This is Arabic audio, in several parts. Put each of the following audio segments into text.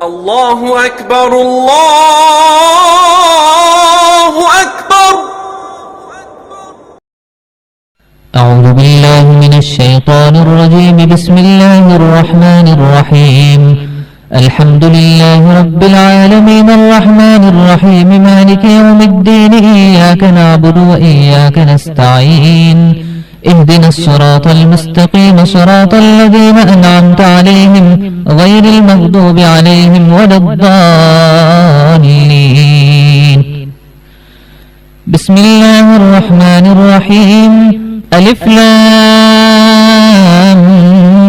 الله أكبر الله أكبر. أعوذ بالله من الشيطان الرجيم. بسم الله الرحمن الرحيم. الحمد لله رب العالمين الرحمن الرحيم مالك يوم الدين. إياك نعبد وإياك نستعين. اهدنا الصراط المستقيم صراط الذين أنعمت عليهم غير المغضوب عليهم ولا الضالين. بسم الله الرحمن الرحيم. ألف لام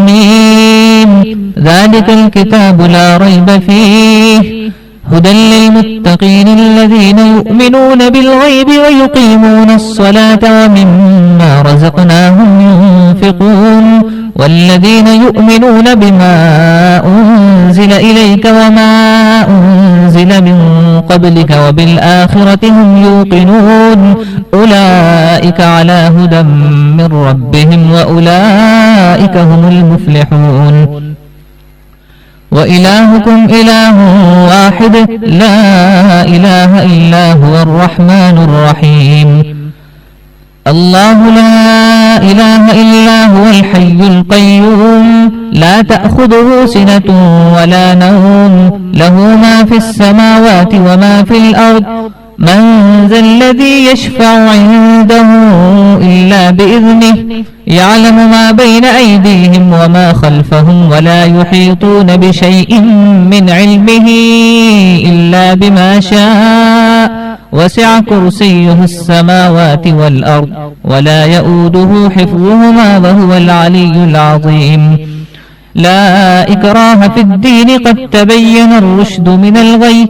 ميم. ذلك الكتاب لا ريب فيه هدى للمتقين الذين يؤمنون بالغيب ويقيمون الصلاة ومما رزقناهم ينفقون والذين يؤمنون بما أنزل إليك وما أنزل من قبلك وبالآخرة هم يوقنون أولئك على هدى من ربهم وأولئك هم المفلحون. وإلهكم إله واحد لا إله إلا هو الرحمن الرحيم. الله لا إله إلا هو الحي القيوم لا تأخذه سنة ولا نوم له ما في السماوات وما في الأرض من ذا الذي يشفع عنده إلا بإذنه يعلم ما بين أيديهم وما خلفهم ولا يحيطون بشيء من علمه إلا بما شاء وسع كرسيه السماوات والأرض ولا يؤوده حفظهما وهو العلي العظيم. لا إكراه في الدين قد تبين الرشد من الغي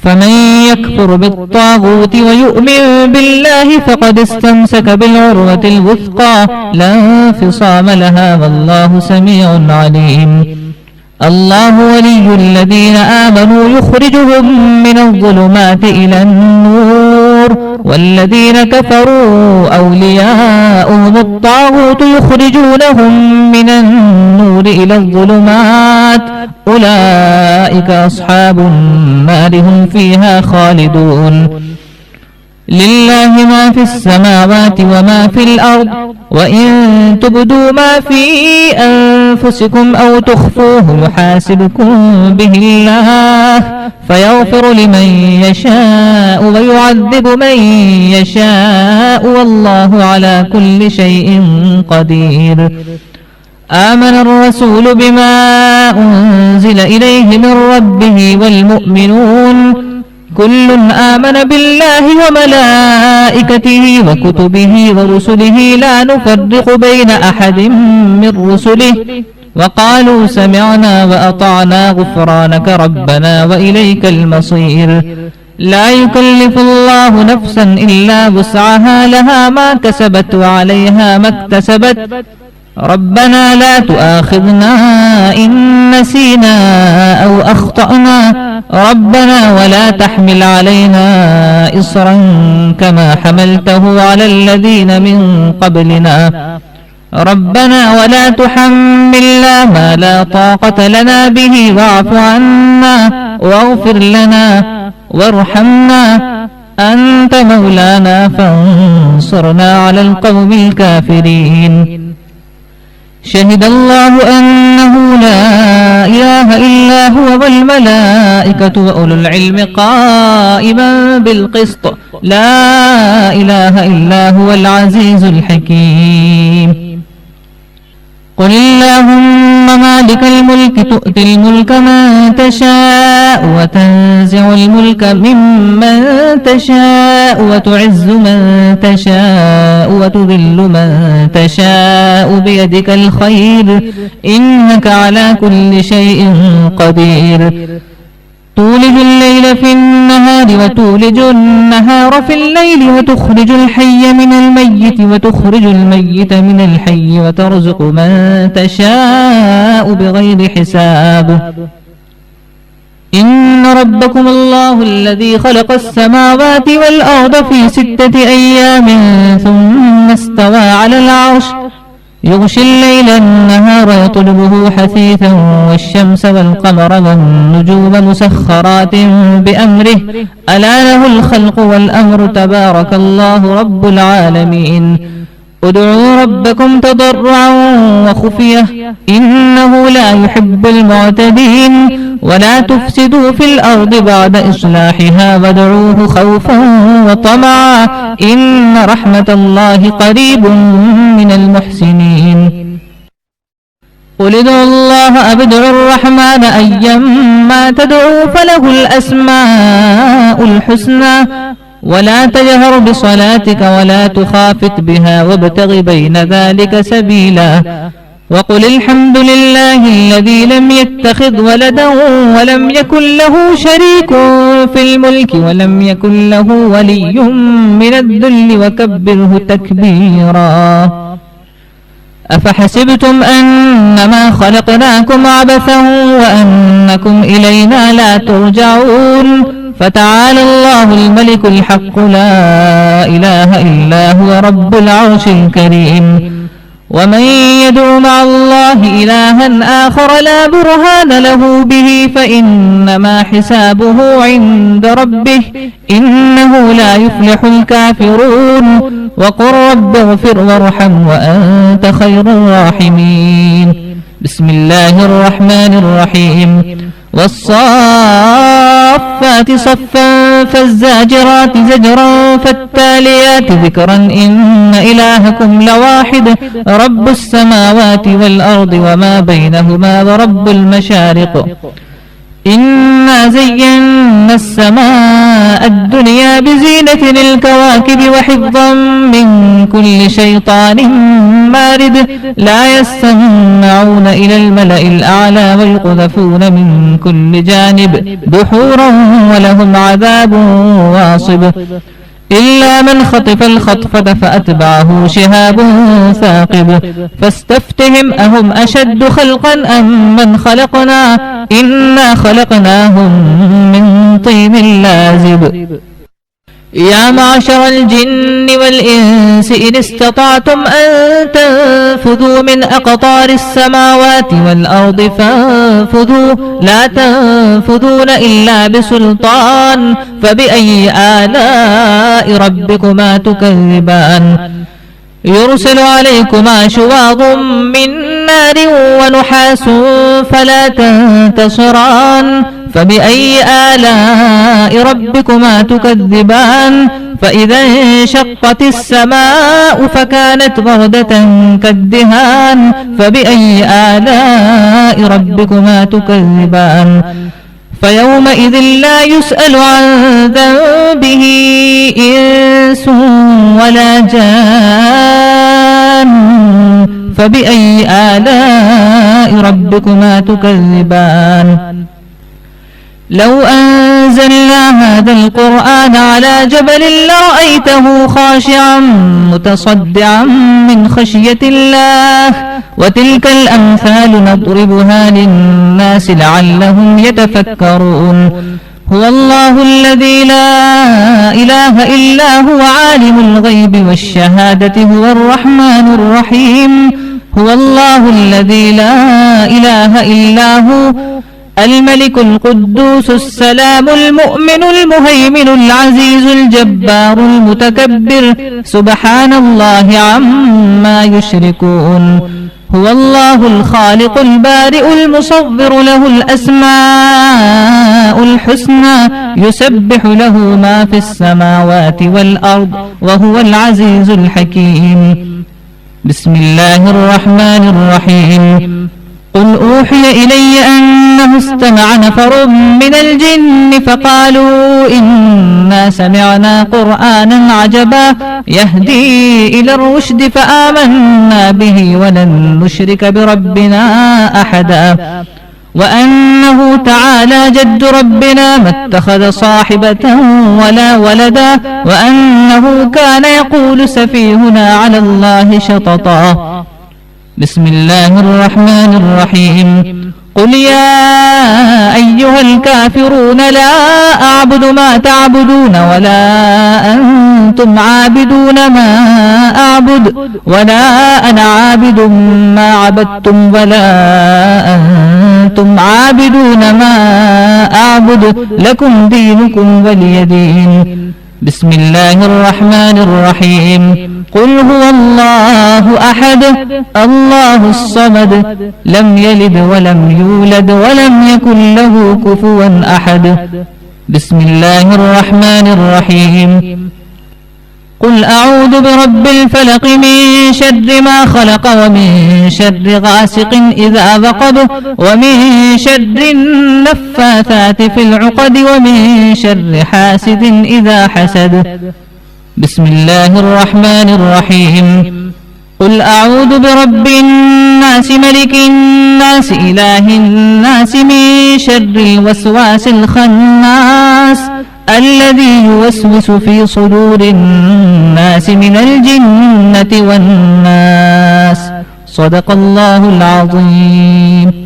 فمن يكفر بالطاغوت ويؤمن بالله فقد استمسك بالعروة الوثقى لا انفصام لها والله سميع عليم. الله ولي الذين آمنوا يخرجهم من الظلمات إلى النور والذين كفروا أولياؤهم الطاغوت يخرجونهم من النور إلى الظلمات أولئك أصحاب النار هم فيها خالدون. لله ما في السماوات وما في الأرض وإن تبدوا ما في أنفسكم أو تخفوه يحاسبكم به الله فيغفر لمن يشاء ويعذب من يشاء والله على كل شيء قدير. آمن الرسول بما أنزل إليه من ربه والمؤمنون كل آمن بالله وملائكته وكتبه ورسله لا نفرق بين أحد من رسله وقالوا سمعنا وأطعنا غفرانك ربنا وإليك المصير. لا يكلف الله نفسا إلا وسعها لها ما كسبت وعليها ما اكتسبت ربنا لا تؤاخذنا إن نسينا أو أخطأنا ربنا ولا تحمل علينا إصرا كما حملته على الذين من قبلنا ربنا ولا تحملنا ما لا طاقة لنا به واعف عنا واغفر لنا وارحمنا أنت مولانا فانصرنا على القوم الكافرين. شهد الله أنه لا إله إلا هو والملائكة وأولو العلم قائما بالقسط لا إله إلا هو العزيز الحكيم. قل اللهم مالك الملك تؤتي الملك من تشاء وتنزع الملك ممن تشاء وتعز من تشاء وتذل من تشاء بيدك الخير إنك على كل شيء قدير. تولج الليل في النهار وتولج النهار في الليل وتخرج الحي من الميت وتخرج الميت من الحي وترزق من تشاء بغير حساب. إن ربكم الله الذي خلق السماوات والأرض في 6 أيام ثم استوى على العرش يغشي الليل النهار يطلبه حثيثا والشمس والقمر والنجوم مسخرات بأمره ألا له الخلق والأمر تبارك الله رب العالمين ادعوا ربكم تضرعا وخفية إنه لا يحب المعتدين ولا تفسدوا في الأرض بعد إصلاحها وادعوه خوفا وطمعا إن رحمة الله قريب من المحسنين قل ادعوا الله أو ادعوا الرحمن أيما تدعوا فله الأسماء الحسنى ولا تجهر بصلاتك ولا تخافت بها وابتغ بين ذلك سبيلا وقل الحمد لله الذي لم يتخذ ولدا ولم يكن له شريك في الملك ولم يكن له ولي من الذل وكبره تكبيرا أفحسبتم أنما خلقناكم عبثا وأنكم إلينا لا ترجعون فتعالى الله الملك الحق لا إله إلا هو رب العرش الكريم ومن يدع مع الله إلها آخر لا برهان له به فإنما حسابه عند ربه إنه لا يفلح الكافرون وقل رب اغفر وارحم وأنت خير الراحمين بسم الله الرحمن الرحيم والصافات صفا فالزاجرات زجرا فالتاليات ذكرا إن إلهكم لواحد رب السماوات والأرض وما بينهما ورب المشارق إنا زينا السماء الدنيا بزينة الكواكب وحفظا من كل شيطان مارد لا يستمعون إلى الملأ الأعلى ويقذفون من كل جانب دحورا ولهم عذاب واصب إلا من خطف الخطفة فأتبعه شهاب ثاقب فاستفتهم أهم أشد خلقا أم من خلقنا إنا خلقناهم من طين لازب يا معشر الجن والإنس إن استطعتم أن تنفذوا من أقطار السماوات والأرض فانفذوا لا تنفذون إلا بسلطان فبأي آلاء ربكما تكذبان يرسل عليكما شواظ من نار ونحاس فلا تنتصران فبأي آلاء ربكما تكذبان فإذا انشقت السماء فكانت وردة كالدهان فبأي آلاء ربكما تكذبان فيومئذ لا يسأل عن ذنبه إنس ولا جان فبأي آلاء ربكما تكذبان لو أنزلنا هذا القرآن على جبل لرأيته خاشعا متصدعا من خشية الله وتلك الأمثال نضربها للناس لعلهم يتفكرون هو الله الذي لا إله إلا هو عالم الغيب والشهادة هو الرحمن الرحيم هو الله الذي لا إله إلا هو الملك القدوس السلام المؤمن المهيمن العزيز الجبار المتكبر سبحان الله عما يشركون هو الله الخالق البارئ المصور له الأسماء الحسنى يسبح له ما في السماوات والأرض وهو العزيز الحكيم بسم الله الرحمن الرحيم قل أوحي إلي أنه استمع نفر من الجن فقالوا إنا سمعنا قرآنا عجبا يهدي إلى الرشد فآمنا به ولن نشرك بربنا أحدا وأنه تعالى جد ربنا ما اتخذ صاحبة ولا ولدا وأنه كان يقول سفيهنا على الله شططا بسم الله الرحمن الرحيم قل يا أيها الكافرون لا أعبد ما تعبدون ولا أنتم عابدون ما أعبد ولا أنا عابد ما عبدتم ولا أنتم عابدون ما أعبد لكم دينكم ولي دين. بسم الله الرحمن الرحيم. قل هو الله أحد الله الصمد لم يلد ولم يولد ولم يكن له كفوا أحد. بسم الله الرحمن الرحيم. قل أعوذ برب الفلق من شر ما خلق ومن شر غاسق إذا وقب ومن شر النفاثات في العقد ومن شر حاسد إذا حسد. بسم الله الرحمن الرحيم. قل أعوذ برب الناس ملك الناس إله الناس من شر الوسواس الخناس الذي يوسوس في صدور الناس من الجنة والناس. صدق الله العظيم.